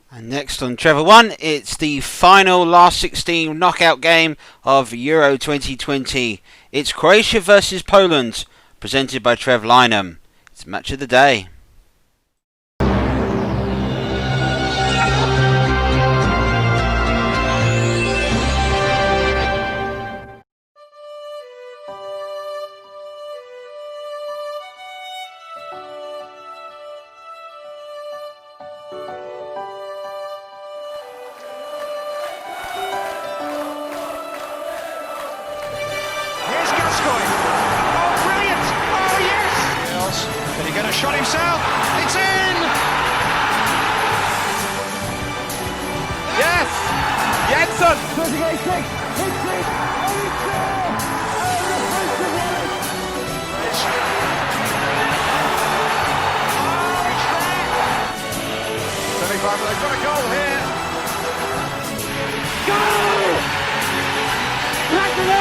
And next on Trevor 1, it's the final last 16 knockout game of Euro 2020. It's Croatia versus Poland, presented by Trev Lynham. It's match of the day. Shot himself, it's in! Yes! Jensen! 38-6, hits it, and it's there! And the first of it! It's there! 25, they've got a goal here! Goal! Back to me!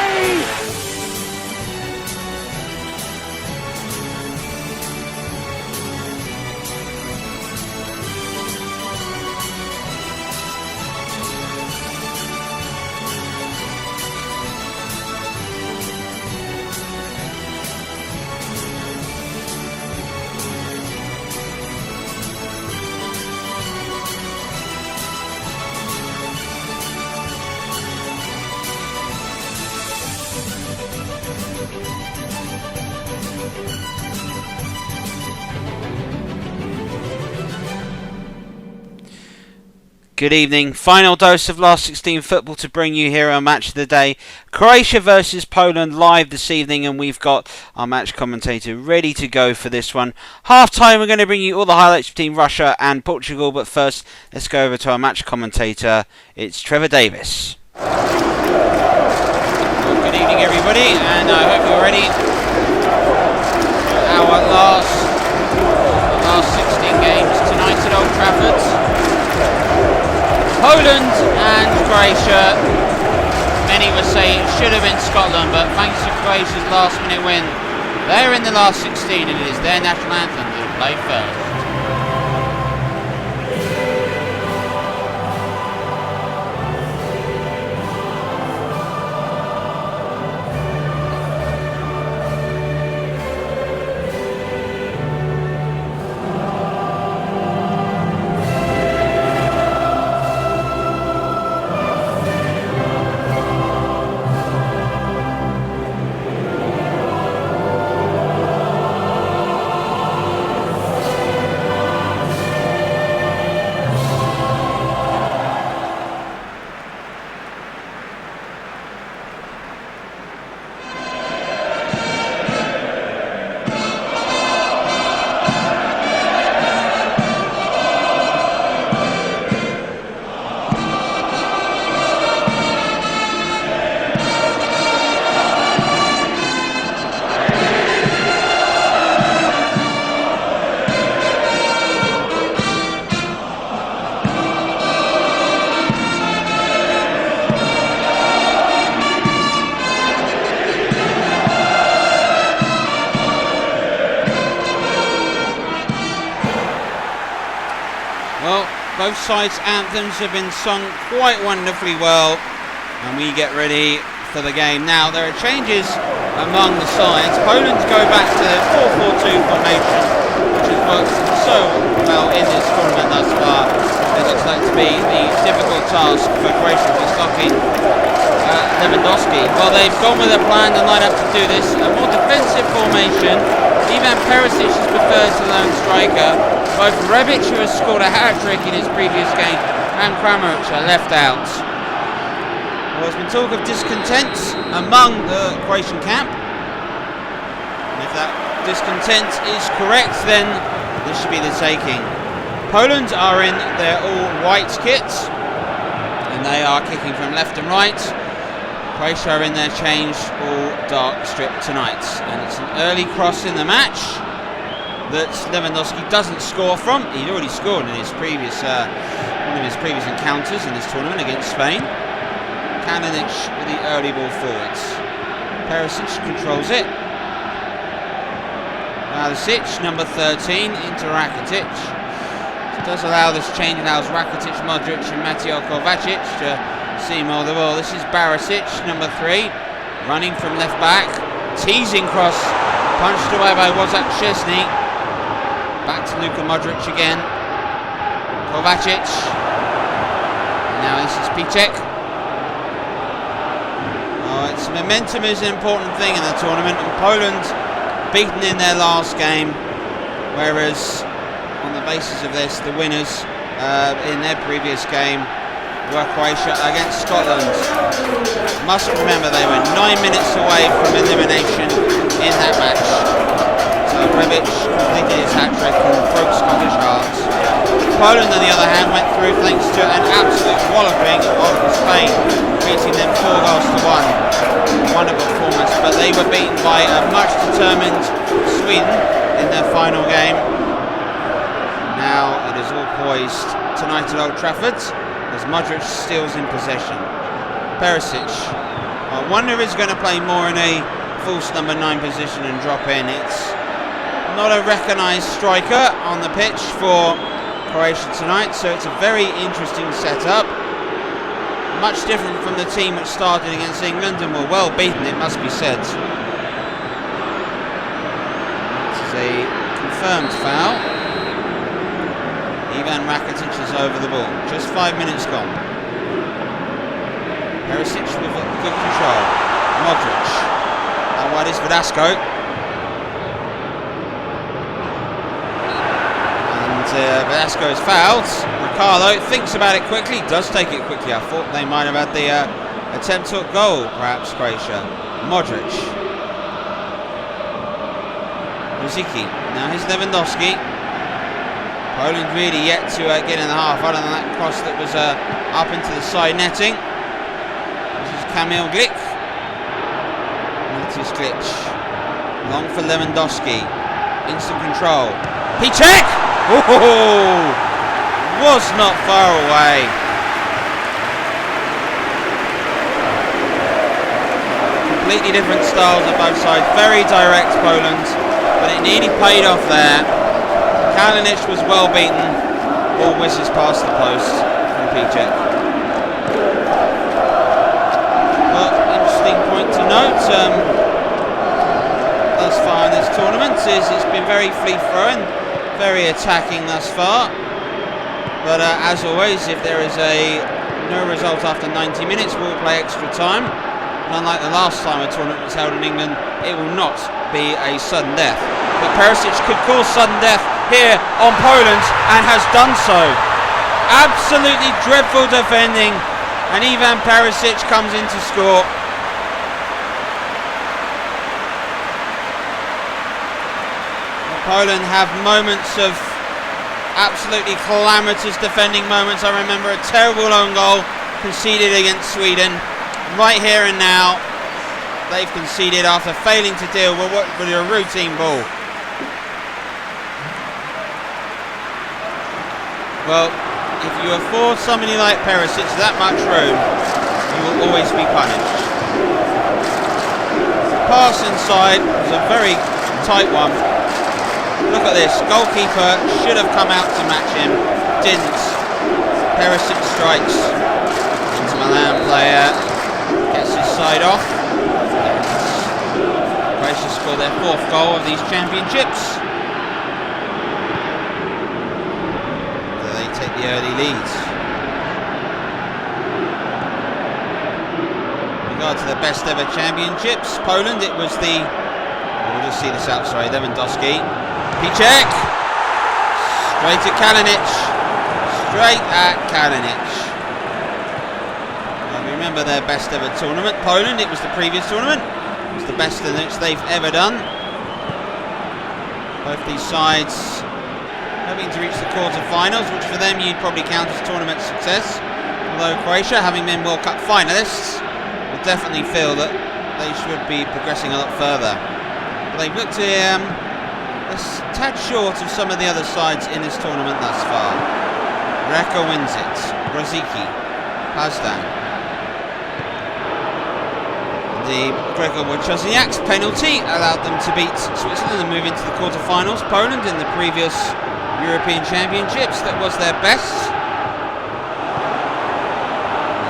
Good evening. Final dose of last 16 football to bring you here on Match of the Day. Croatia versus Poland live this evening, and we've got our match commentator ready to go for this one. Half time, we're going to bring you all the highlights between Russia and Portugal, but first, let's go over to our match commentator. It's Trevor Davis. Well, good evening, everybody, and I hope you're ready for our last 16 games tonight at Old Trafford. Poland and Croatia, many would say it should have been Scotland, but thanks to Croatia's last minute win, they're in the last 16 and it is their national anthem that will play first. Both sides' anthems have been sung quite wonderfully well, and we get ready for the game. Now, there are changes among the sides. Poland go back to the 4-4-2 formation, which has worked so well in this tournament thus far. It looks like to be the difficult task for Croatia to stop Lewandowski. Well, they've gone with a plan to line up to do this. A more defensive formation. Ivan Perisic is preferred to lone striker. Both Rebic, who has scored a hat-trick in his previous game, and Kramaric are left out. Well, there's been talk of discontent among the Croatian camp. And if that discontent is correct, then this should be the taking. Poland are in their all-white kits, and they are kicking from left and right. Croatia are in their changed all-dark strip tonight. And it's an early cross in the match that Lewandowski doesn't score from. He'd already scored in his previous one of his previous encounters in this tournament against Spain. Kalinic with the early ball forwards. Perisic controls it. Valisic, number 13, into Rakitic. does allow this change, allows Rakitic, Modric and Mateo Kovacic to see more of the ball. This is Barisic, number 3, running from left back, teasing cross, punched away by Wozak Szczesny. Back to Luka Modric again. Kovacic. And now this is Piszczek. Oh, it's momentum is an important thing in the tournament, and Poland beaten in their last game, whereas on the basis of this, the winners in their previous game were Croatia against Scotland. Must remember they were 9 minutes away from elimination in that match. So Rebic completed his hat-trick and broke Scottish hearts. Poland, on the other hand, went through thanks to an absolute walloping of Spain, beating them 4-1. Wonderful performance, but they were beaten by a much determined Sweden in their final game. Now it is all poised tonight at Old Trafford as Modric steals in possession. Perisic, I wonder if he's going to play more in a false number 9 position and drop in. It's not a recognised striker on the pitch for Croatia tonight, so it's a very interesting setup. Much different from the team which started against England and were well beaten, it must be said. This is a confirmed foul. Ivan Rakitic is over the ball. Just 5 minutes gone. Perisic with good control. Modric. Out wide is Verdasco. And Verdasco is fouled. Ricardo thinks about it quickly. Does take it quickly. I thought they might have had the attempt at goal, perhaps, Croatia. Modric. Rosicky. Now here's Lewandowski. Poland really yet to get in the half, other than that cross that was up into the side netting. This is Kamil Glik. Matis Glik. Long for Lewandowski. Instant control. Piszczek! Oh, was not far away. Completely different styles on both sides. Very direct Poland, but it nearly paid off there. Kalinic was well beaten. Ball whizzes past the post from Piszczek. Well, interesting point to note thus far in this tournament is it's been very free-flowing, very attacking thus far. But as always, if there is no result after 90 minutes, we'll play extra time. And unlike the last time a tournament was held in England, it will not be a sudden death. But Perisic could cause sudden death here on Poland and has done so. Absolutely dreadful defending, and Ivan Perisic comes in to score. Poland have moments of absolutely calamitous defending moments. I remember a terrible own goal conceded against Sweden. Right here and now, they've conceded after failing to deal with what was a routine ball. Well, if you afford somebody like Perisic that much room, you will always be punished. The pass inside was a very tight one. Look at this, goalkeeper should have come out to match him, didn't. Perisic strikes. Inter Milan player gets his side off. Croatia score their 4th goal of these championships. They take the early leads. In regard to the best ever championships, Poland, it was the, we'll just see this out, sorry, Lewandowski. Piszczek! Straight at Kalinic. Straight at Kalinic. Remember their best ever tournament, Poland, it was the previous tournament. It was the best in which they've ever done. Both these sides hoping to reach the quarter-finals, which for them you'd probably count as tournament success. Although Croatia, having been World Cup finalists, will definitely feel that they should be progressing a lot further. But they've looked a tad short of some of the other sides in this tournament thus far. Reka wins it. Rosicky. Pazdan. The Gregor Wojciechniak's penalty allowed them to beat Switzerland and move into the quarter-finals. Poland in the previous European Championships. That was their best.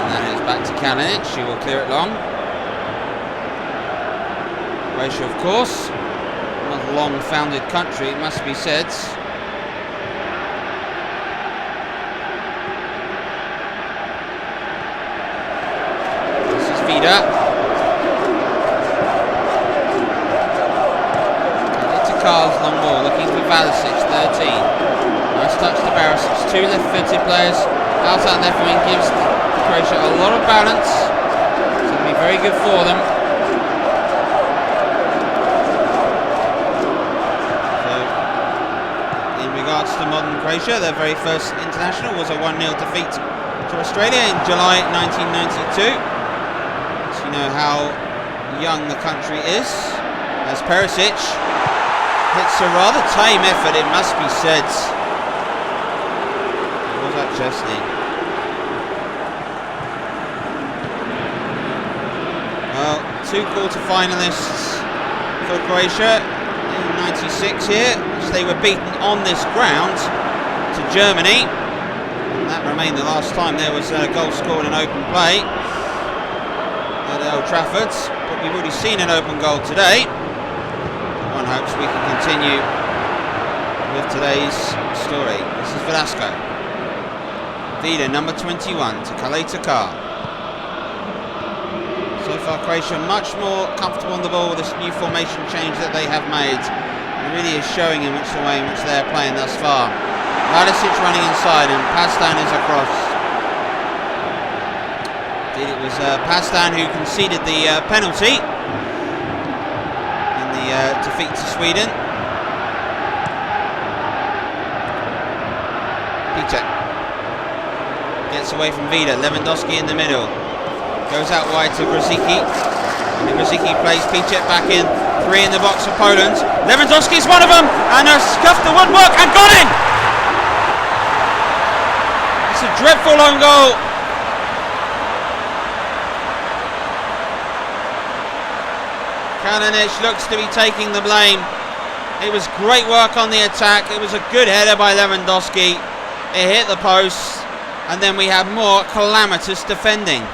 And then it's back to Kalinic. She will clear it long. Croatia, of course, not a long-founded country, it must be said. This is Vida. Carl's long ball, looking for Valisic, 13. Nice touch to Barisic. Two left-footed players outside left wing gives Croatia a lot of balance. It's going to be very good for them. So, in regards to modern Croatia, their very first international was a 1-0 defeat to Australia in July 1992. So you know how young the country is. As Perisic hits a rather tame effort, it must be said. What was that, Chesney? Well, two quarter-finalists for Croatia in '96 here, which they were beaten on this ground to Germany. And that remained the last time there was a goal scored in open play at Old Trafford. But we've already seen an open goal today. One hopes we can continue with today's story. This is Velasco. Vida, number 21, to Kaleta. So far Croatia much more comfortable on the ball with this new formation change that they have made. It really is showing in which the way in which they are playing thus far. Valisic running inside and Pastan is across. Indeed, it was Pastan who conceded the penalty. Defeat to Sweden. Peter gets away from Vida. Lewandowski in the middle. Goes out wide to Grosicki. And Grosicki plays Piszczek back in. 3 in the box for Poland. Lewandowski's one of them. And has scuffed the woodwork and got in! It's a dreadful own goal. Kalinic looks to be taking the blame. It was great work on the attack. It was a good header by Lewandowski. It hit the post, and then we have more calamitous defending.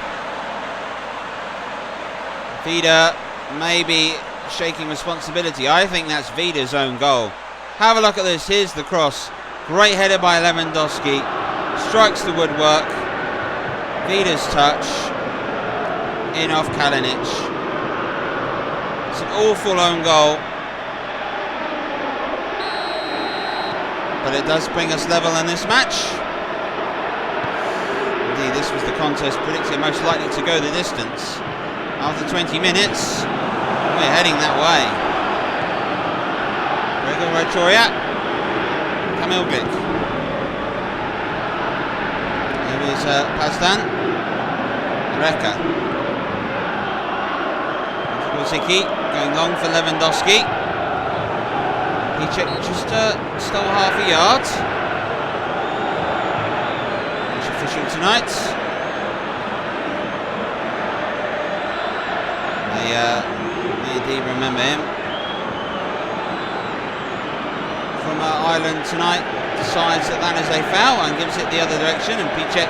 Vida maybe shaking responsibility. I think that's Vida's own goal. Have a look at this. Here's the cross. Great header by Lewandowski. Strikes the woodwork. Vida's touch. In off Kalinic. It's an awful own goal, but it does bring us level in this match. Indeed, this was the contest predicted most likely to go the distance. After 20 minutes, we're heading that way. Gregor Rajoriak, Kamil Glik. Here is Pastan, Reka. Grosicki going long for Lewandowski. Piszczek just stole half a yard. Match official tonight. They indeed remember him. From Ireland tonight decides that is a foul and gives it the other direction, and Piszczek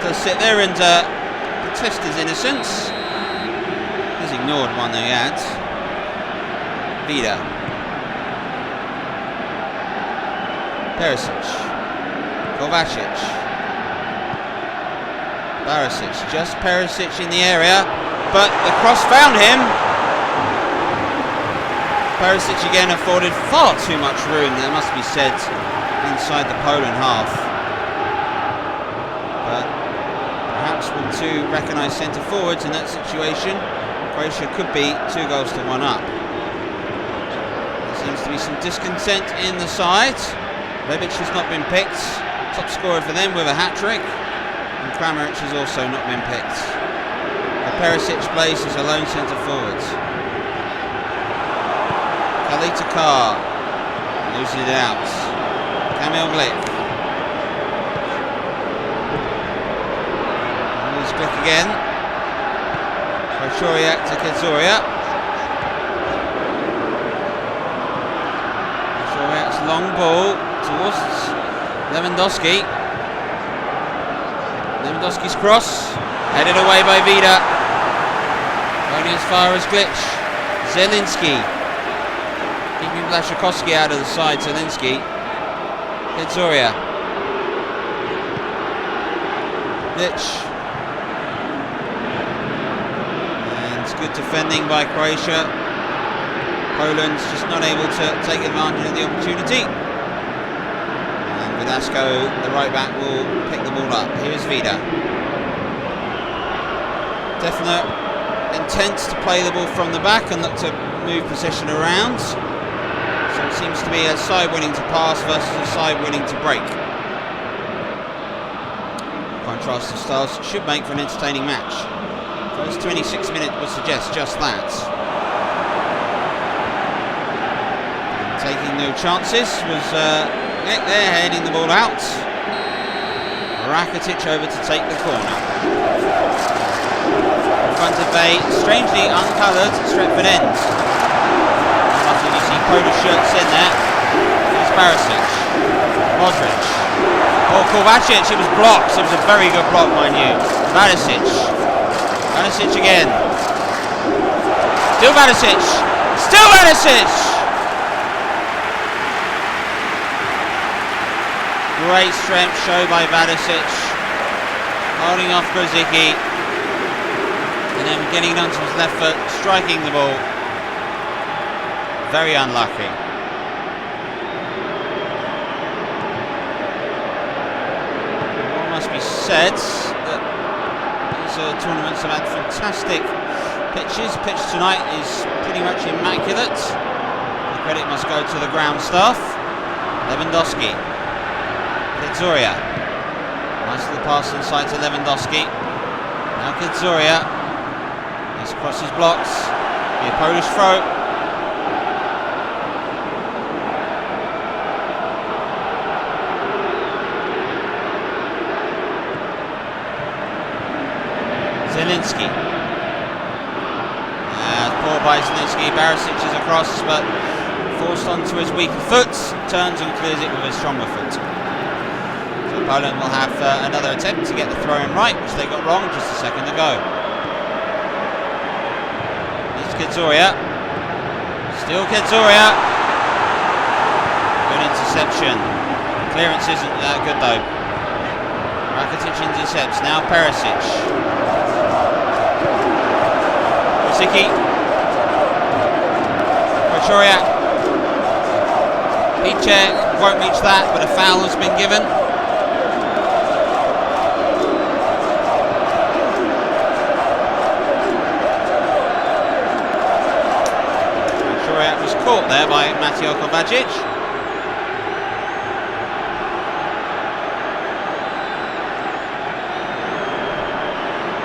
does sit there and protest his innocence. He's ignored one that he had. Vida. Perisic. Kovacic. Barisic. Just Perisic in the area, but the cross found him. Perisic again afforded far too much room, there must be said, inside the Poland half. But perhaps with two recognised centre forwards in that situation, Croatia could be 2 goals to 1 up. There seems to be some discontent in the side. Rebic has not been picked. Top scorer for them with a hat-trick. And Kramaric has also not been picked. Perisic plays as a lone centre forward. Kaleta loses it out. Kamil Glik. There's Glik again. Rajoriak to Kedzoria. Rajoriak's long ball towards Lewandowski. Lewandowski's cross. Headed away by Vida. Only as far as Glitch. Zielinski. Keeping Blaszczykowski out of the side. Zielinski. Kedzoria. Glitch. And good defending by Croatia. Poland's just not able to take advantage of the opportunity. And Velasco, the right back, will pick the ball up. Here's Vida. Definite intent to play the ball from the back and look to move position around. So it seems to be a side willing to pass versus a side willing to break. Contrast of styles should make for an entertaining match. First 26 minutes would suggest just that. And taking no chances was Nick there, heading the ball out. Rakitic over to take the corner. In front of a strangely uncoloured Stretford end. After you see polo shirts in there. Here's Barisic. Modric. Oh, Kovacic, it was blocked. It was a very good block, mind you. Barisic. Barisic again. Still Barisic. Still Barisic! Great strength shown by Barisic. Holding off Grzycki. And then getting onto his left foot, striking the ball. Very unlucky. What must be said that these tournaments have had fantastic pitches. Pitch tonight is pretty much immaculate. The credit must go to the ground staff. Lewandowski. Kedzoria. Nice little pass inside to Lewandowski. Now Kedzoria. He's across his blocks. Be a Polish throw. Zielinski. Poor by Zielinski. Barisic is across, but forced onto his weaker foot. Turns and clears it with his stronger foot. So Poland will have another attempt to get the throw in right, which they got wrong just a second ago. Kedzoria. Still Kedzoria. Good interception. Clearance isn't that good though. Rakitic intercepts. Now Perisic. Grzycki. Kochoriak. Pichek won't reach that, but a foul has been given. Was caught there by Mateo Kovacic.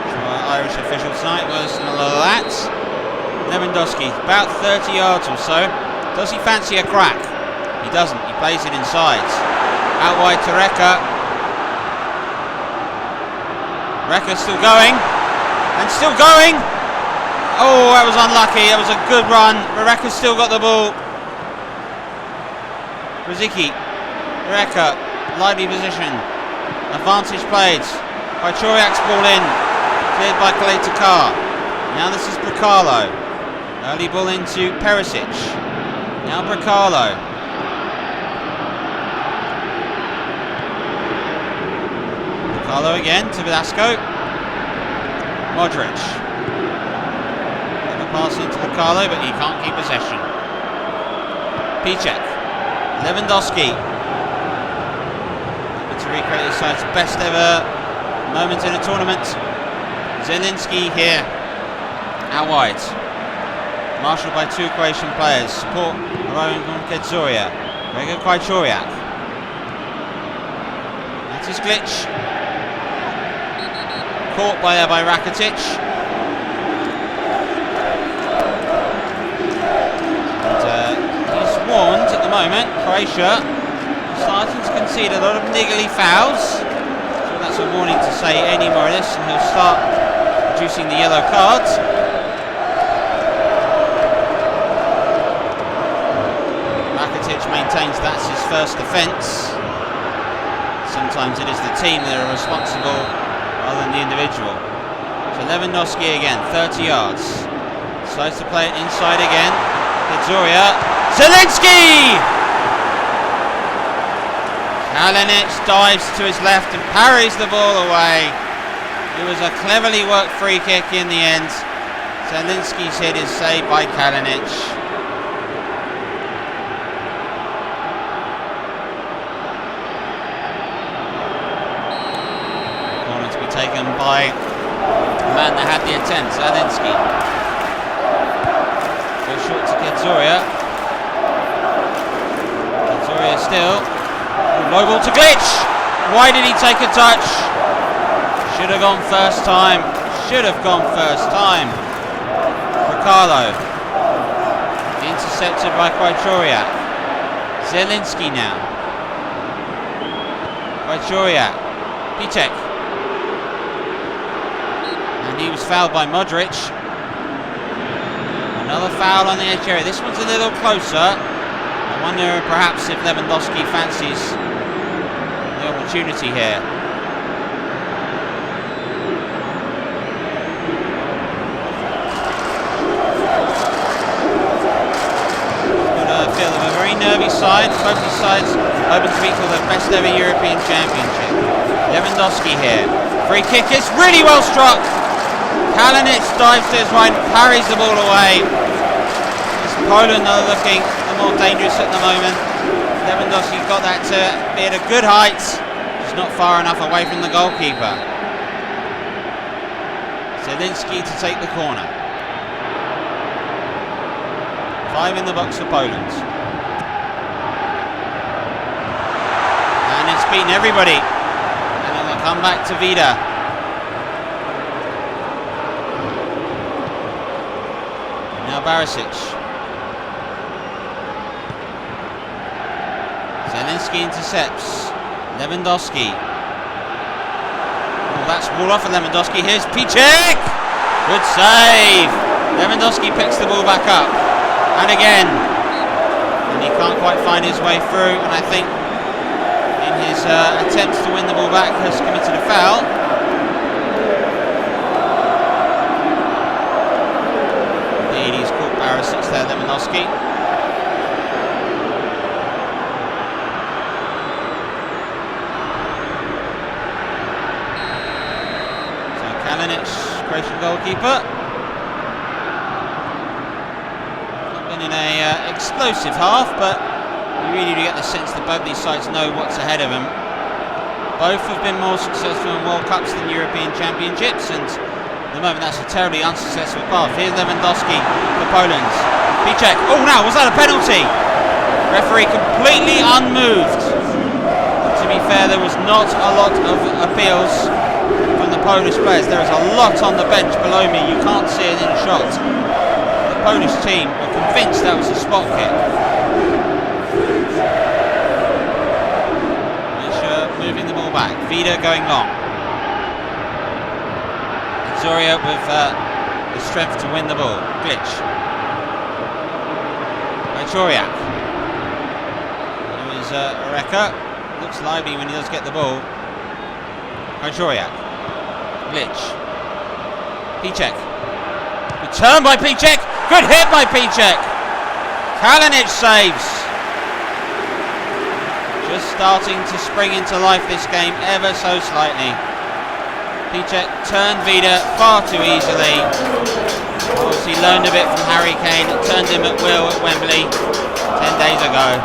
So Irish official tonight was none of that. Lewandowski, about 30 yards or so. Does he fancy a crack? He doesn't. He plays it inside. Out wide to Reka. Reka's still going. And still going. Oh, that was unlucky. That was a good run. Reka's still got the ball. Grzycki. Reka. Lively position. Advantage played. Kochoriak's ball in. Cleared by Kaleta. Now this is Brekalo. Early ball into Perisic. Now Brekalo. Brekalo again to Velasco. Modric. Pass into Brekalo, but he can't keep possession. Pichek. Lewandowski. To recreate his side's best ever moment in a tournament. Zielinski here. Out wide. Marshalled by two Croatian players. Support arriving from Kedzoria. Gregor Kochoriak. That is Glitch. Caught by Rakitic. Warned at the moment, Croatia starting to concede a lot of niggly fouls. So that's a warning to say any more of this and he'll start producing the yellow cards. Rakitic maintains that's his first offence. Sometimes it is the team that are responsible rather than the individual. So Lewandowski again, 30 yards. Decides to play it inside again. Kedzoria. Zielinski! Kalinic dives to his left and parries the ball away. It was a cleverly worked free kick in the end. Zielinski's hit is saved by Kalinic. Corner to be taken by the man that had the attempt, Zielinski. Goes short to Kedzoria. Kedzoria still. Low ball to Glitch. Why did he take a touch? Should have gone first time. Should have gone first time. Ricardo. Intercepted by Krajčoriak. Zielinski now. Krajčoriak. Pitek. And he was fouled by Modric. Another foul on the edge area. This one's a little closer. I wonder perhaps if Lewandowski fancies the opportunity here. Got a feel of a very nervy side. Both these sides hoping to be for the best ever European Championship. Lewandowski here. Free kick is really well struck. Kalinic dives to his right and parries the ball away. It's Poland that are looking more dangerous at the moment. Lewandowski got that to be at a good height, just not far enough away from the goalkeeper. Zielinski to take the corner. 5 in the box for Poland. And it's beaten everybody. And it will come back to Vida. Now Barisic. Zielinski intercepts. Lewandowski. Oh, that's ball off of Lewandowski. Here's Pitek. Good save. Lewandowski picks the ball back up. And again. And he can't quite find his way through. And I think in his attempts to win the ball back has committed a foul. Indeed, he's caught Barisic there, Lewandowski. Croatian goalkeeper. Not been in a explosive half, but you really do get the sense that both these sides know what's ahead of them. Both have been more successful in World Cups than European Championships, and at the moment that's a terribly unsuccessful path. Here's Lewandowski for Poland. Pitek. Oh, now was that a penalty? Referee completely unmoved. To be fair, there was not a lot of appeals from the Polish players. There is a lot on the bench below me. You can't see it in shot. The Polish team were convinced that was a spot kick. Moving the ball back. Vida going long. Zoria with the strength to win the ball. Glitch. Krajčoriak. There is Oreka. Looks lively when he does get the ball. Krajčoriak. Glitch. Pitek. Good turn by Pitek. Good hit by Pitek. Kalinic saves. Just starting to spring into life this game ever so slightly. Pitek turned Vida far too easily. Obviously learned a bit from Harry Kane. Turned him at will at Wembley 10 days ago.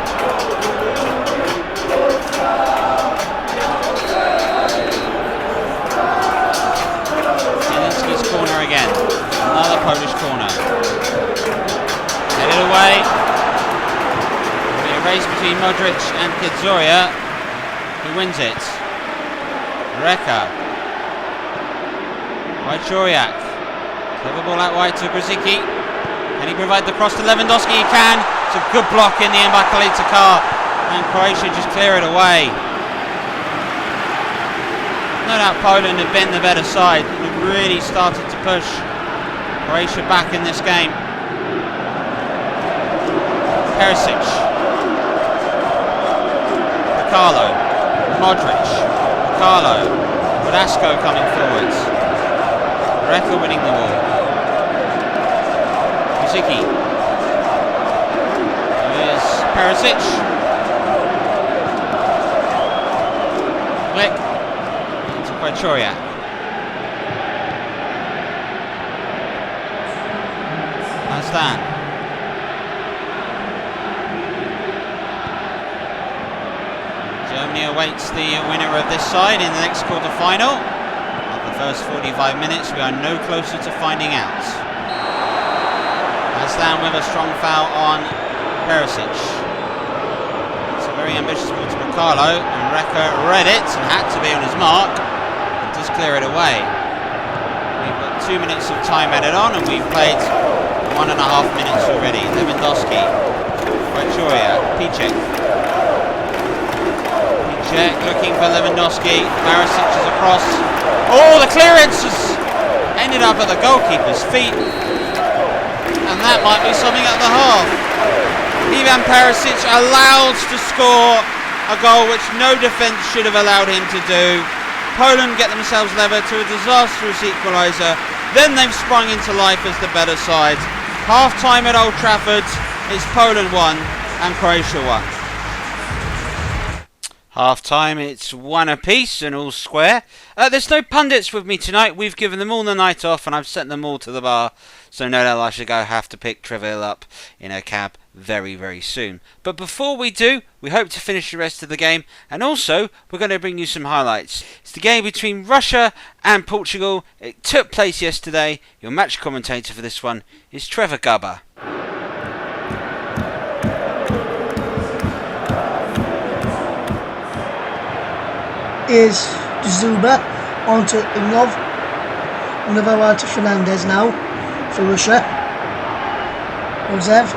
Corner again. Another Polish corner. Headed away. It'll be a race between Modric and Kedzoria. Who wins it? Reka. Krajčoriak. Clever ball out wide to Grzycki. Can he provide the cross to Lewandowski? He can. It's a good block in the end by Kalita. And Croatia just clear it away. No doubt Poland have been the better side. They've really started to push Croatia back in this game. Perisic. Ricardo. Modric, Carlo, Velasco coming forwards. Reca winning the ball. Kozicki. There's Perisic. Flick to Croatia. Iceland. Germany awaits the winner of this side in the next quarter-final. At the first 45 minutes, we are no closer to finding out. Iceland with a strong foul on Perisic. It's a very ambitious ball to Carlo, and Reca read it and had to be on his mark and just clear it away. We've got 2 minutes of time added on, and we've played 1.5 minutes already. Lewandowski, Croatia, Piszczek. Piszczek looking for Lewandowski. Perisic is across. Oh, the clearance has ended up at the goalkeeper's feet, and that might be something at the half. Ivan Perisic allowed to score a goal which no defence should have allowed him to do. Poland get themselves levered to a disastrous equaliser. Then they've sprung into life as the better side. Half time at Old Trafford, it's Poland 1 and Croatia 1. Half time, it's 1 apiece and all square. There's no pundits with me tonight. We've given them all the night off and I've sent them all to the bar. So no doubt I should go have to pick Treville up in a cab very, very soon. But before we do, we hope to finish the rest of the game. And also, we're going to bring you some highlights. It's the game between Russia and Portugal. It took place yesterday. Your match commentator for this one is Trevor Gubber. Is Zuba onto Imlov, Navarro to Fernandez now for Russia. Ozev,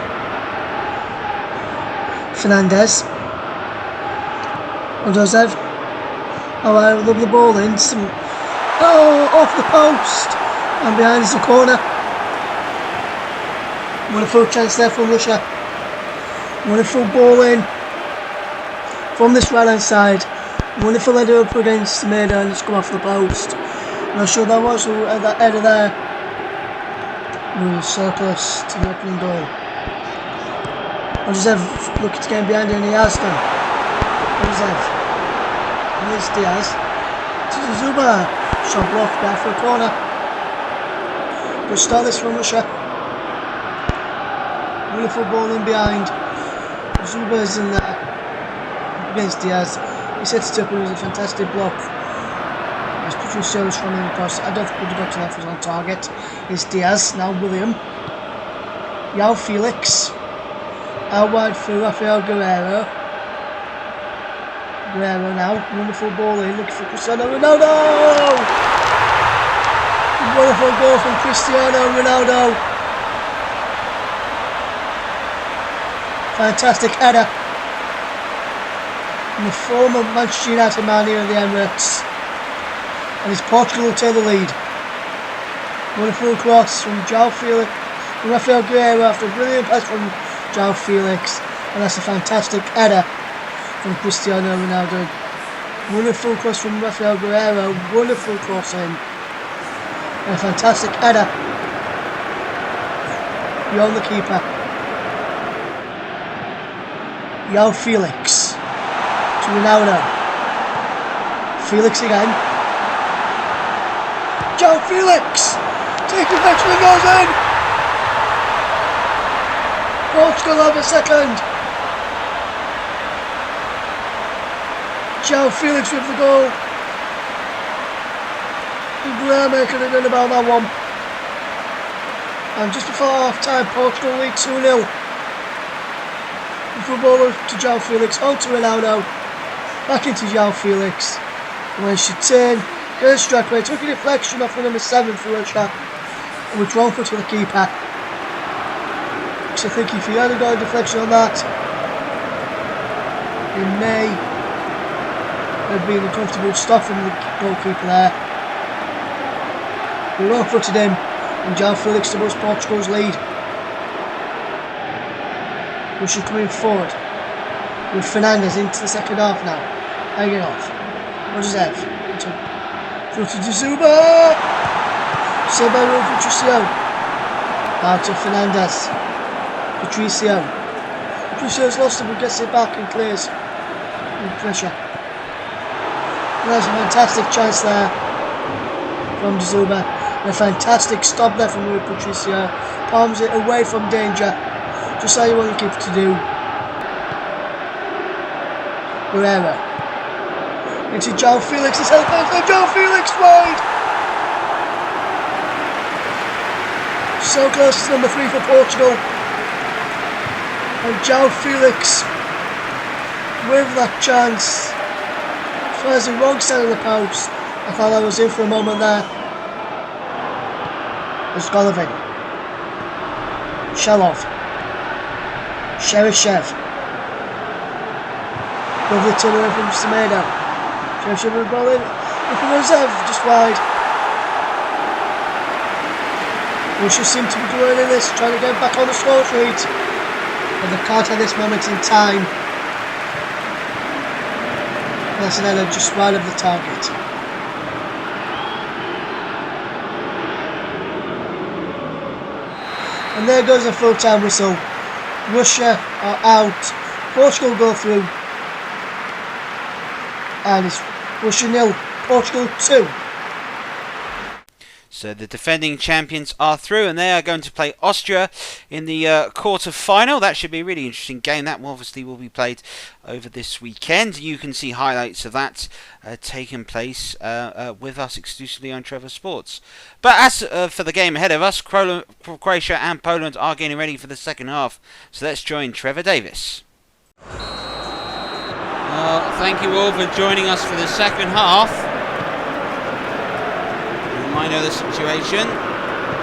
Fernandez, Ozev. Oh, I love the ball in. Oh, off the post and behind is the corner. Wonderful chance there from Russia. Wonderful ball in from this right hand side. Wonderful header up against the mid and it's come off the post. Not sure that was that header there. Surplus to the opening goal. Ozev looking to get behind and he has done. Ozev. And it's Diaz. To Zuba. Shot blocked there for a corner. Good start this from Russia. Wonderful ball in behind. Zuba's in there against Diaz. He sets it up and it was a fantastic block. As Patricio was running across, I don't think we got to that was on target. It's Diaz, now William. João Felix. Out wide for Rafael Guerreiro. Guerreiro now, wonderful ball in, looking for Cristiano Ronaldo! Wonderful goal from Cristiano Ronaldo. Fantastic header. And the former Manchester United man here at the Emirates. And it's Portugal who take the lead. Wonderful cross from João Felix, from Rafael Guerreiro after a brilliant pass from João Felix. And that's a fantastic header from Cristiano Ronaldo. Wonderful cross from Rafael Guerreiro. Wonderful cross in. And a fantastic header beyond the keeper. João Felix. To Ronaldo. Felix again. João Felix! Taking back and goes in! Portugal have a second. João Felix with the goal. Guerreiro could have done about that one. And just before half time, Portugal lead 2-0. Footballer to João Felix, on to Ronaldo. Back into João Felix. And when she turned, get a strike away, took a deflection off the number 7 for Russia. And was wrong foot to the keeper. So I think if he hadn't got a deflection on that, it may have been a comfortable stop from the goalkeeper there. He wrong footed him, and João Felix doubles Portugal's lead. Russia coming forward with Fernandez into the second half now. Hanging off. Rozazev. Through to Zuba. Saved by Patricio. Out to Fernandez. Patricio. Patricio's lost him but gets it back and clears. With pressure. And there's a fantastic chance there from Zuba. And a fantastic stop there from Rui Patricio. Palms it away from danger. Just how you want your keeper to do. Guerrero. Into João Felix. It's held by João Felix wide. So close to number 3 for Portugal. And João Felix with that chance. Fires the wrong side of the post. I thought I was in for a moment there. It's Golovin. Shelov. Cheryshev. Lovely turn away from Semedo. Cheryshev with the ball in. From Rozazev, just wide. Russia seem to be doing this, trying to get back on the score sheet. But they can't at this moment in time. Barcelona just wide of the target. And there goes a full-time whistle. Russia are out. Portugal go through. And it's Russia 0, Portugal 2. So the defending champions are through, and they are going to play Austria in the quarter-final. That should be a really interesting game. That obviously will be played over this weekend. You can see highlights of that taking place with us exclusively on Trevor Sports. But as for the game ahead of us, Croatia and Poland are getting ready for the second half. So let's join Trevor Davis. Thank you all for joining us for the second half. I know the situation.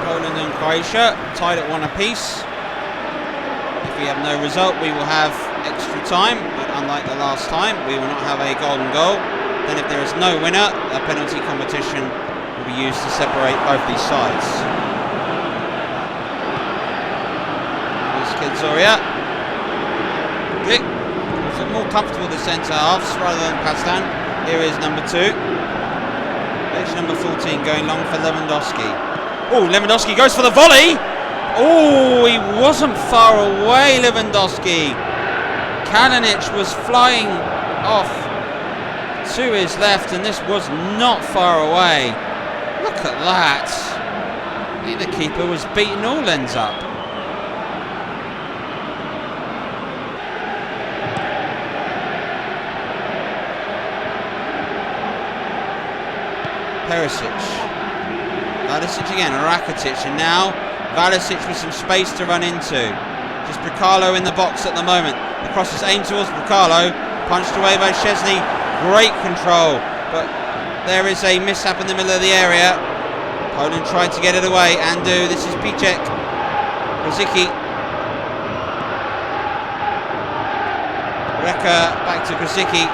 Poland and Croatia tied at 1 apiece. If we have no result, we will have extra time, but unlike the last time, we will not have a golden goal. Then if there is no winner, a penalty competition will be used to separate both these sides. Here's Kedzoria. Good. So more comfortable the centre halves rather than Pastan. Here is number 2. Number 14 going long for Lewandowski. Oh, Lewandowski goes for the volley. Oh, he wasn't far away, Lewandowski. Kalinic was flying off to his left, and this was not far away. Look at that. I think the keeper was beating all ends up. Perisic. Valisic again, Rakitic, and now Valisic with some space to run into. Just Bricalo in the box at the moment. The cross is aimed towards Bricalo, punched away by Szczesny. Great control, but there is a mishap in the middle of the area. Poland tried to get it away, and this is Piszczek. Rosicky. Reka back to Rosicky.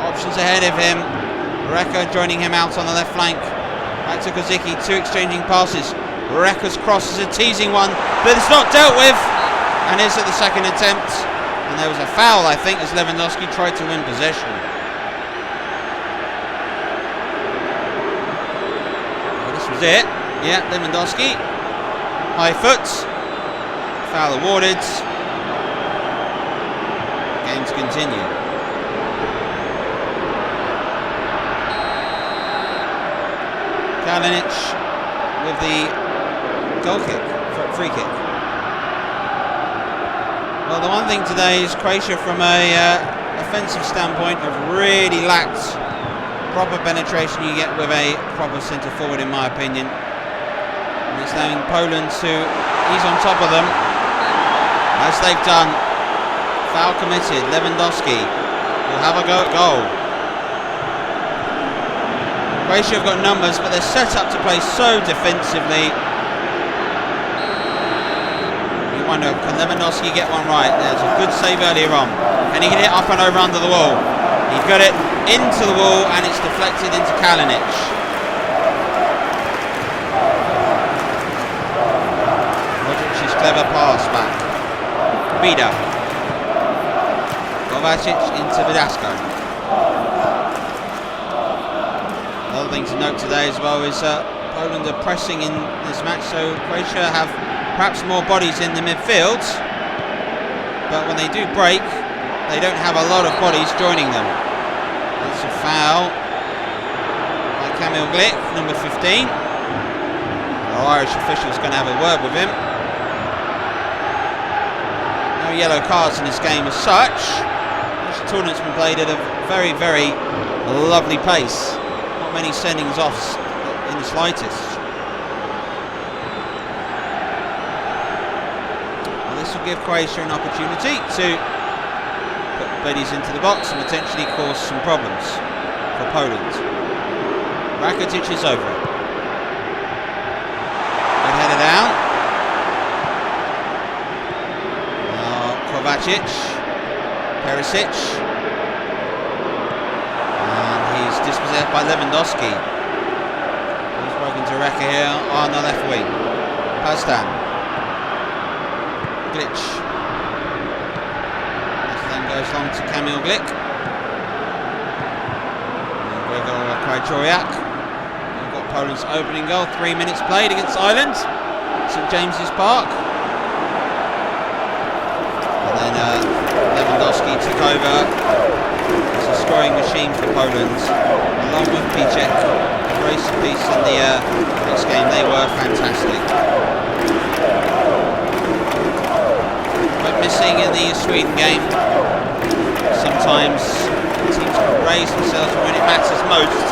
Options ahead of him. Reka joining him out on the left flank. Back to Kozicki, 2 exchanging passes. Reka's cross is a teasing one, but it's not dealt with, and is at the second attempt. And there was a foul, I think, as Lewandowski tried to win possession. Well, this was it. Yeah, Lewandowski. High foot. Foul awarded. Game to continue. Kalinic with the goal kick, free kick. Well, the one thing today is Croatia, from a offensive standpoint, have really lacked proper penetration you get with a proper centre forward, in my opinion. And it's allowing Poland to ease on top of them, as they've done. Foul committed. Lewandowski will have a go at goal. Croatia have got numbers, but they're set up to play so defensively. You wonder, can Lewandowski get one right? There's a good save earlier on. Can he get it up and over under the wall? He got it into the wall, and it's deflected into Kalinic. Modric's clever pass back. Vida. Kovacic into Vidasco. Another thing to note today as well is Poland are pressing in this match, so Croatia have perhaps more bodies in the midfield, but when they do break, they don't have a lot of bodies joining them. That's a foul by Kamil Glick, number 15. The Irish official's going to have a word with him. No yellow cards in this game as such. This tournament's been played at a very, very lovely pace. Not many sendings offs in the slightest. Well, this will give Croatia an opportunity to put bodies into the box and potentially cause some problems for Poland. Rakitic is over it. Good header down. Now Kovacic, Perisic. Dispossessed by Lewandowski. He's broken to Reka here on the left wing. Pastan. Glitch. This then goes long to Kamil Glick. Gregor Krychoriak. We've got Poland's opening goal. 3 minutes played against Ireland. St James's Park. And then Lewandowski took over. It's a scoring machine for Poland, along with Piszczek. The brace of piece in the next game, they were fantastic. But missing in the Sweden game, sometimes teams can raise themselves when it matters most.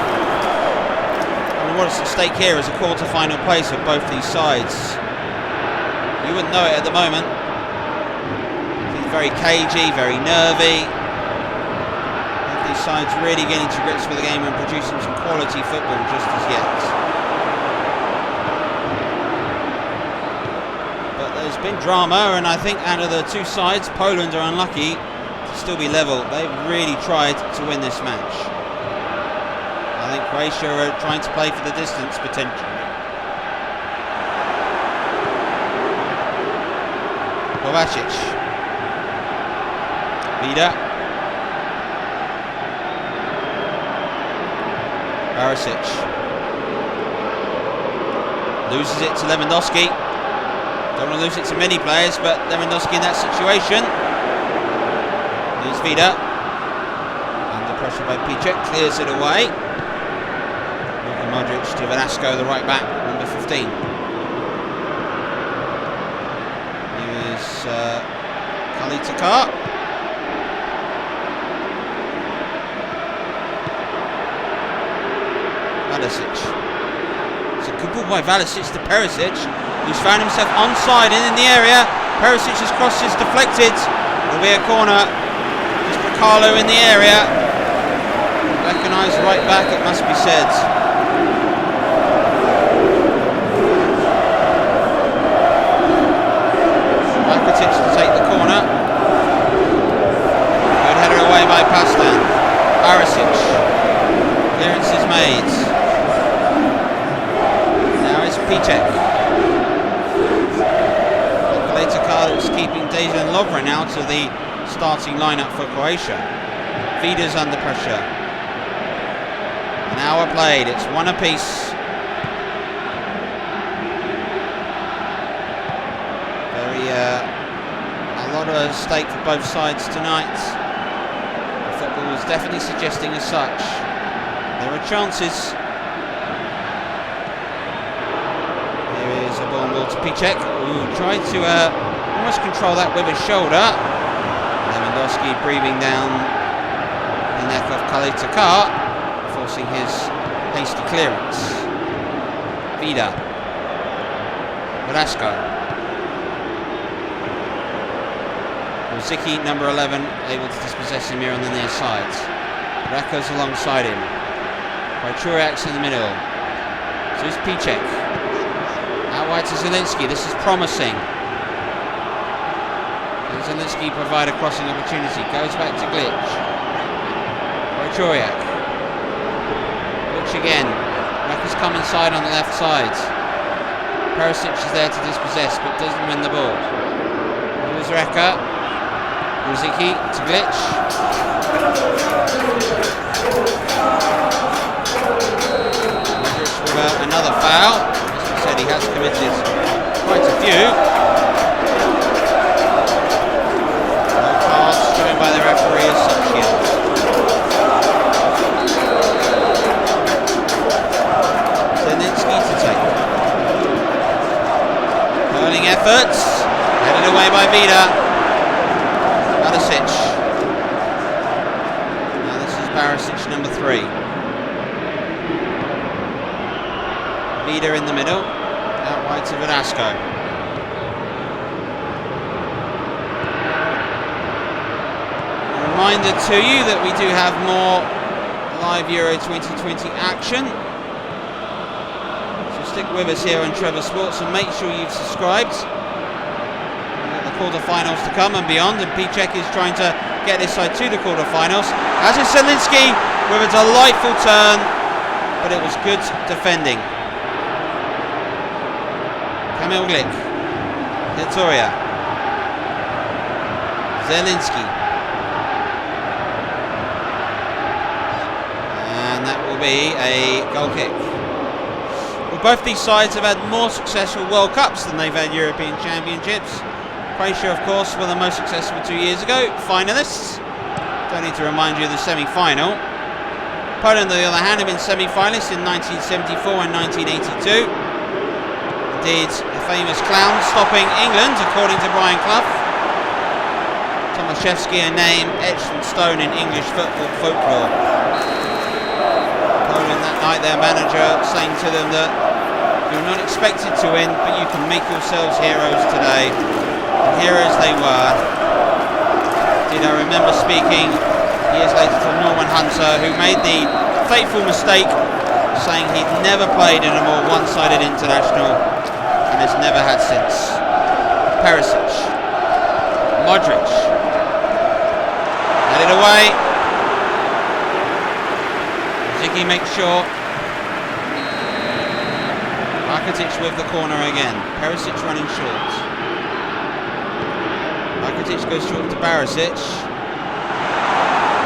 And what's at stake here is a quarter-final place for both these sides. You wouldn't know it at the moment. It's very cagey, very nervy. Sides really getting to grips with the game and producing some quality football just as yet. But there's been drama, and I think out of the two sides, Poland are unlucky to still be level. They've really tried to win this match. I think Croatia are trying to play for the distance potentially. Kovacic. Vida. Perisic loses it to Lewandowski. Don't want to lose it to many players, but Lewandowski in that situation. There's Vida. Under pressure by Piszczek, clears it away. Luka Modric to Velasco, the right back, number 15. Here's Kalitakar. Valisic. It's a good ball by Valisic to Perisic, who's found himself onside and in the area. Perisic's cross is deflected. It'll be a corner. There's Brekalo in the area. Recognised right back, it must be said. Rakitic to take the corner. Good header away by Pastan. Perisic. Clearance is made. Piszczek. Kalitakar is keeping Dejan Lovren out of the starting lineup for Croatia. Vida's under pressure. An hour played, it's one apiece. A lot at stake for both sides tonight. The football was definitely suggesting as such. There are chances. To Piszczek, who tried to almost control that with his shoulder. Lewandowski breathing down the neck of Kalitakar, forcing his hasty clearance. Vida. Velasco. Rosicky, number 11, able to dispossess him here on the near side. Reka's alongside him. Krychoriak's in the middle. So it's Piszczek. Out wide to Zielinski, this is promising. Can Zielinski provide a crossing opportunity? Goes back to Glitch. Krychoriak. Glitch again. Reka's come inside on the left side. Perisic is there to dispossess, but doesn't win the ball. Here's Reka. Rosicky to Glitch. efforts. Headed away by Vida. Barisic. Now this is Barisic, number 3. Vida in the middle. Out wide to Velasco. A reminder to you that we do have more live Euro 2020 action. Stick with us here on Trevor Sports and make sure you've subscribed. We've got the quarterfinals to come and beyond, and Piszczek is trying to get this side to the quarterfinals. As is Zielinski with a delightful turn, but it was good defending. Kamil Glik, Victoria, Zielinski, and that will be a goal kick. Well, both these sides have had more successful World Cups than they've had European Championships. Croatia, of course, were the most successful 2 years ago, finalists. Don't need to remind you of the semi-final. Poland, on the other hand, have been semi-finalists in 1974 and 1982. Indeed, a famous clown stopping England, according to Brian Clough. Tomaszewski, a name etched in stone in English football folklore. Poland that night, their manager saying to them that you're not expected to win, but you can make yourselves heroes today. And heroes they were. Did I remember speaking years later to Norman Hunter, who made the fateful mistake saying he'd never played in a more one-sided international and has never had since. Perisic, Modric, headed away. Ziggy makes sure. Rakitic with the corner again. Perisic running short. Rakitic goes short to Barisic.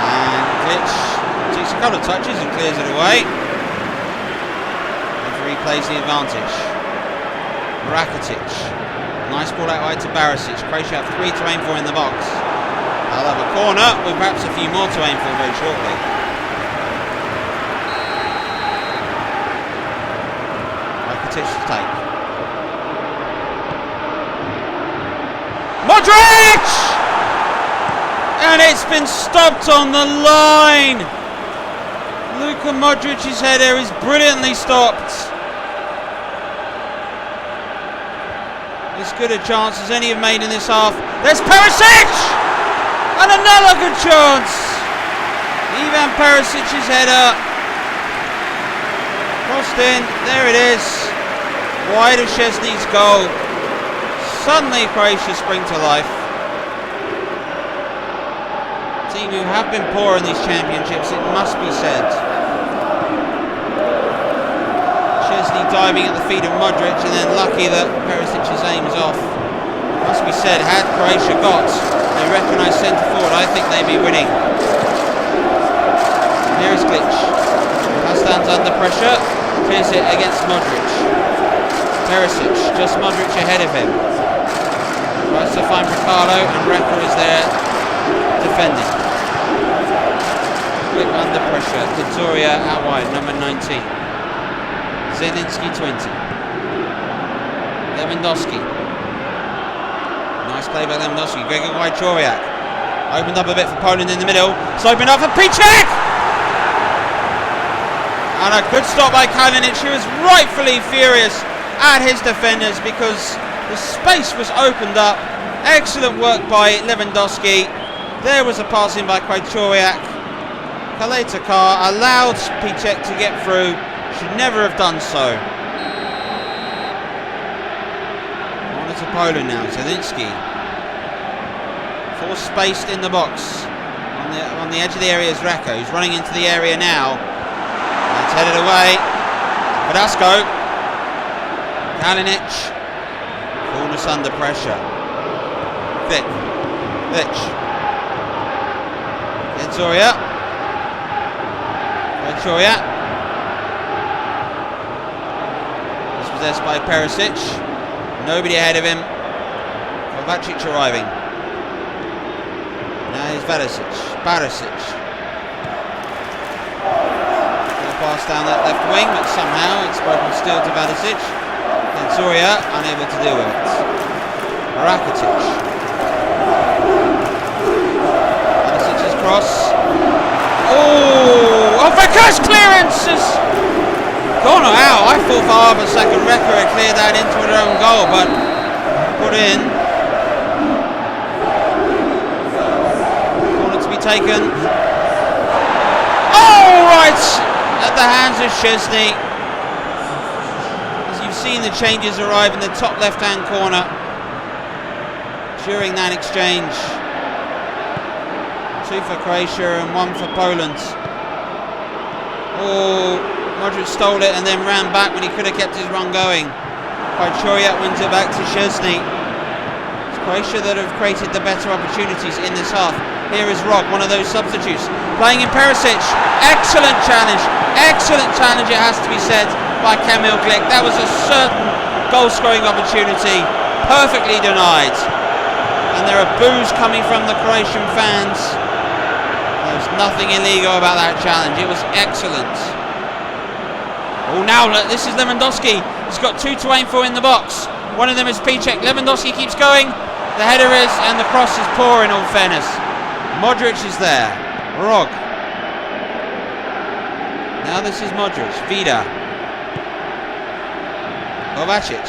And Glitch takes a couple of touches and clears it away. Referee plays the advantage. Rakitic. Nice ball out wide to Barisic. Croatia have 3 to aim for in the box. They'll have a corner with perhaps a few more to aim for very shortly. To take. Modric! And it's been stopped on the line. Luka Modric's header is brilliantly stopped. As good a chance as any have made in this half. There's Perisic! And another good chance. Ivan Perisic's header. Crossed in. There it is. Wide of Szczesny's goal. Suddenly Croatia spring to life. Team who have been poor in these championships, it must be said. Szczesny diving at the feet of Modric and then lucky that Perisic's aim is off. It must be said, had Croatia got a recognised centre forward, I think they'd be winning. Here is Glitch. Now stands under pressure. Clears it against Modric. Perisic, just Modric ahead of him. Tries to find Ricardo and Reka is there defending. Quick under pressure. Victoria out wide, number 19. Zielinski 20. Lewandowski. Nice play by Lewandowski. Gregor Wajczoriak. Opened up a bit for Poland in the middle. It's opened up for Piszczek! And a good stop by Kalinic, who was rightfully furious at his defenders because the space was opened up. Excellent work by Lewandowski. There was a pass in by Wajczoriak. Kaletakar allowed Piszczek to get through. Should never have done so. On to Poland now. Zielinski. Force spaced in the box. On the edge of the area is Reka, who's running into the area now. That's headed away. Velasco. Kalinic. Corners under pressure. Glitch. Victoria. Dispossessed by Perisic. Nobody ahead of him. Kovacic arriving. Now here's Barisic. Pass down that left wing, but somehow it's broken still to Barisic. Victoria unable to deal with it. Rakitic. Rakitic's cross. Oh, Veka's clearance has gone out. I thought for half a second Reka had cleared that into her own goal, but put in. Corner to be taken. Oh, right at the hands of Szczesny. As you've seen the changes arrive in the top left-hand corner during that exchange. 2 for Croatia and 1 for Poland. Oh, Modric stole it and then ran back when he could have kept his run going. Vajčuriak wins it back to Szczesny. It's Croatia that have created the better opportunities in this half. Here is Rog, one of those substitutes, playing in Perisic. Excellent challenge it has to be said, by Kamil Glik. That was a certain goal-scoring opportunity, perfectly denied. And there are boos coming from the Croatian fans. There's nothing illegal about that challenge. It was excellent. Oh, now this is Lewandowski. He's got 2 to aim for in the box. One of them is Piszczek. Lewandowski keeps going. The header is, and the cross is poor in all fairness. Modric is there. Rog. Now this is Modric. Vida. Kovacic.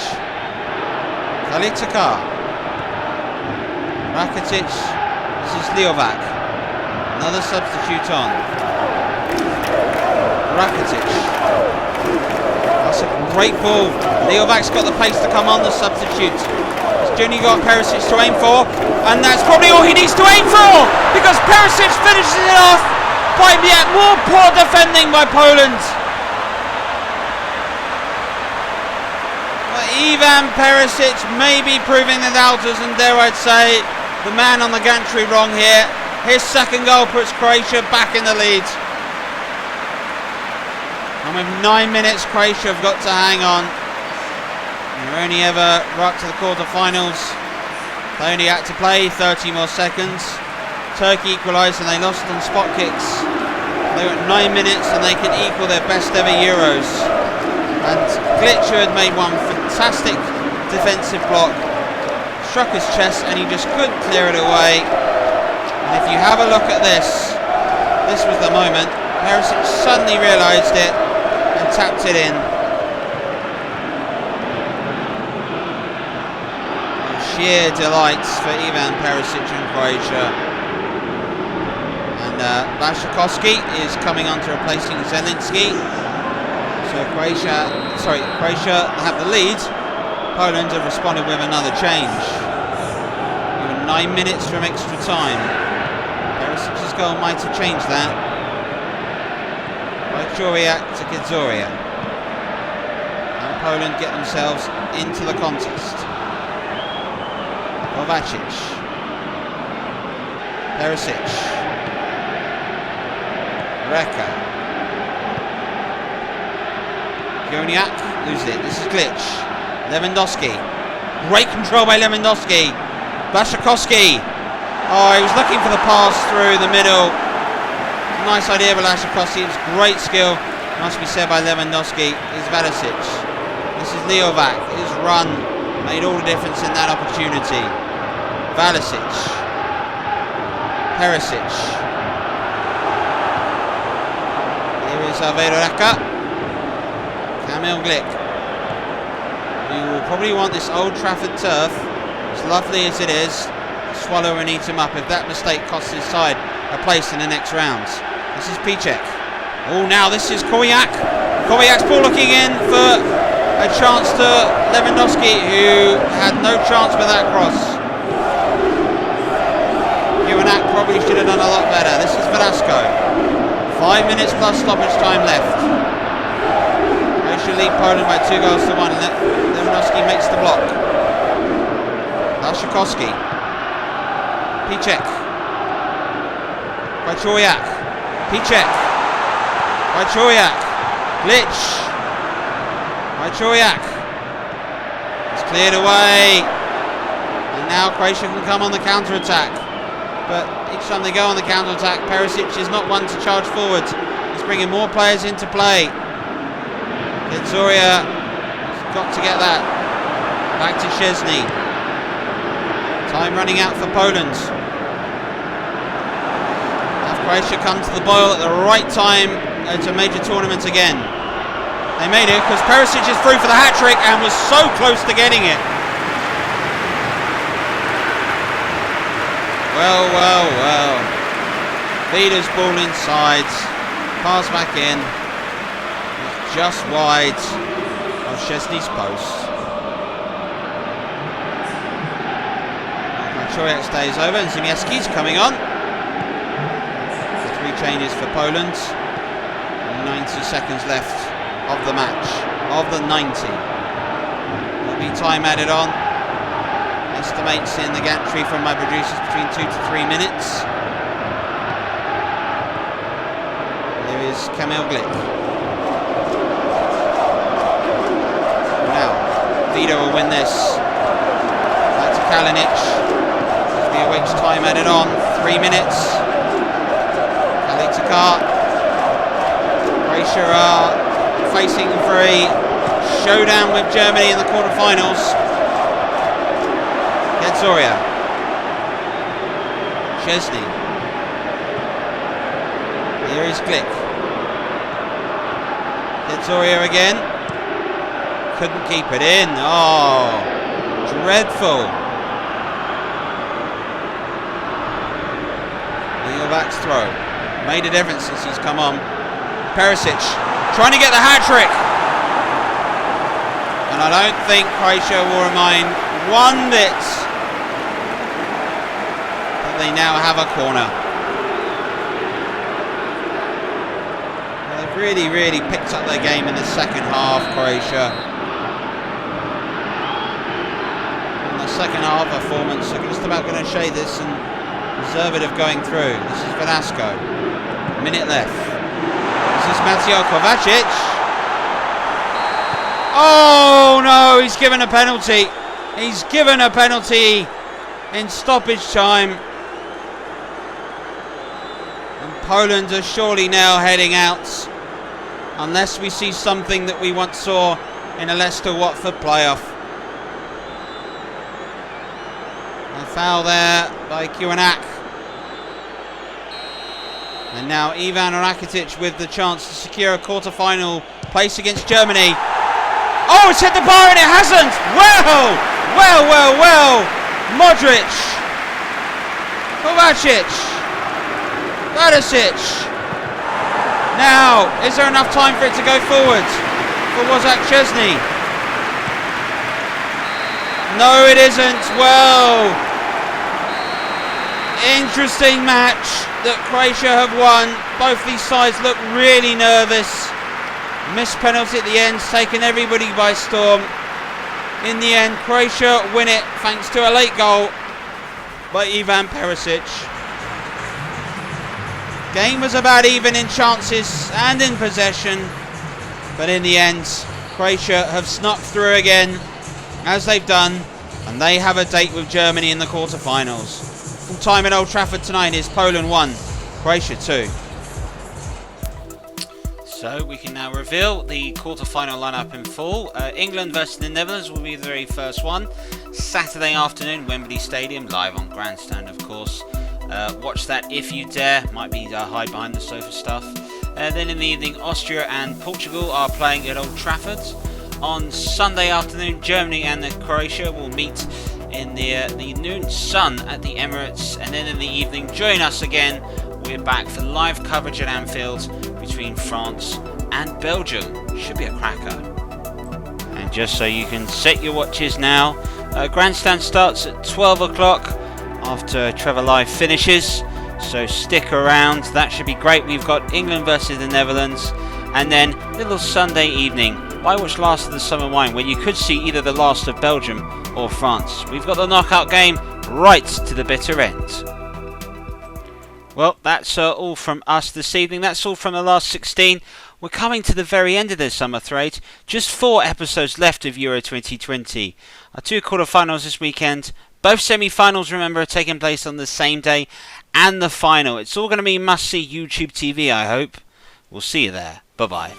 Kalitka. Rakitic. This is Leovac. Another substitute on. Rakitic. That's a great ball. Leovac's got the pace to come on the substitute. He's only got Perisic to aim for, and that's probably all he needs to aim for, because Perisic finishes it off by yet more poor defending by Poland. But Ivan Perisic may be proving the doubters, and dare I say, the man on the gantry wrong here. His second goal puts Croatia back in the lead. And with 9 minutes, Croatia have got to hang on. They're only ever right to the quarterfinals. They only had to play 30 more seconds. Turkey equalised and they lost on spot kicks. They were at 9 minutes and they can equal their best ever Euros. And Glitcher had made one fantastic defensive block. Struck his chest and he just couldn't clear it away. And if you have a look at this was the moment. Perisic suddenly realised it and tapped it in. Sheer delights for Ivan Perisic and Croatia. And Błaszczykowski is coming on to replacing Zielinski. So Croatia have the lead. Poland have responded with another change. We were 9 minutes from extra time. Perisic's goal might have changed that. Vajčuriak to Gedzoria. And Poland get themselves into the contest. Kovacic. Perisic. Reka. Joniak loses it. This is Glitch. Lewandowski. Great control by Lewandowski. Błaszczykowski. Oh, he was looking for the pass through the middle. Nice idea by Błaszczykowski. It's great skill, must be said, by Lewandowski. Is Valisic. This is Leovac. His run made all the difference in that opportunity. Valisic. Perisic. Here is Reka. Kamil Glik. We will probably want this Old Trafford turf, as lovely as it is, to swallow and eat him up if that mistake costs his side a place in the next round. This is Piszczek. Oh, now this is Kovacic. Kovacic's ball looking in for a chance to Lewandowski, who had no chance with that cross. Joniak probably should have done a lot better. This is Velasco. 5 minutes plus stoppage time left. Croatia lead Poland by 2-1. Lewandowski makes the block. Błaszczykowski. Piszczek. Vajčuriak. Piszczek. Vajčuriak. Glitch. Vajčuriak. It's cleared away. And now Croatia can come on the counter-attack. But each time they go on the counter-attack, Perisic is not one to charge forward. He's bringing more players into play. Gedzoria has got to get that. Back to Szczesny. Time running out for Poland. Have Croatia come to the boil at the right time at a major tournament again? They made it because Perisic is through for the hat-trick and was so close to getting it. Well, well, well. Feeder's ball inside. Pass back in. It's just wide of Szczesny's post. Troyak stays over and Ziemieski's coming on. 3 changes for Poland. 90 seconds left of the match. Of the 90. There'll be time added on. Estimates in the gantry from my producers between 2 to 3 minutes. There is Kamil Glik. Now, Vida will win this. Back to Kalinic. Which time added on? 3 minutes. Kalitakar. Croatia are facing for a showdown with Germany in the quarterfinals. Gedzoria. Szczesny. Here is Glik. Gedzoria again. Couldn't keep it in. Oh, dreadful. Back's throw. Made a difference since he's come on. Perisic trying to get the hat-trick. And I don't think Croatia will remind one bit that they now have a corner. Well, they've really picked up their game in the second half, Croatia. In the second half performance, they're just about going to shade this and deserve it of going through. This is Velasco. Minute left. This is Mateo Kovacic. Oh no, he's given a penalty. He's given a penalty in stoppage time. And Poland are surely now heading out. Unless we see something that we once saw in a Leicester-Watford playoff. A foul there by Kuanak. And now Ivan Rakitic with the chance to secure a quarter-final place against Germany. Oh, it's hit the bar and it hasn't! Well! Modric. Kovacic. Barisic. Now, is there enough time for it to go forward? For Wozak Szczesny? No, it isn't. Well, interesting match that Croatia have won. Both these sides look really nervous. Missed penalty at the end, taken everybody by storm. In the end, Croatia win it thanks to a late goal by Ivan Perisic. Game was about even in chances and in possession, but in the end, Croatia have snuck through again, as they've done, and they have a date with Germany in the quarterfinals. Full time at Old Trafford tonight is Poland 1, Croatia 2. So we can now reveal the quarter-final lineup in full. England versus the Netherlands will be the very first one. Saturday afternoon, Wembley Stadium, live on Grandstand, of course. Watch that if you dare. Might be hide behind the sofa stuff. Then in the evening, Austria and Portugal are playing at Old Trafford. On Sunday afternoon, Germany and Croatia will meet in the noon sun at the Emirates. And then in the evening, join us again. We're back for live coverage at Anfield between France and Belgium. Should be a cracker. And just so you can set your watches now, Grandstand starts at 12 o'clock after Trevor Live finishes. So stick around. That should be great. We've got England versus the Netherlands. And then little Sunday evening, by which last of the summer wine, when you could see either the last of Belgium or France. We've got the knockout game right to the bitter end. Well, that's all from us this evening. That's all from the last 16. We're coming to the very end of this, I'm afraid. Just 4 episodes left of Euro 2020. Our 2 quarterfinals this weekend. Both semi-finals, remember, are taking place on the same day. And the final. It's all going to be must-see YouTube TV, I hope. We'll see you there. Bye-bye.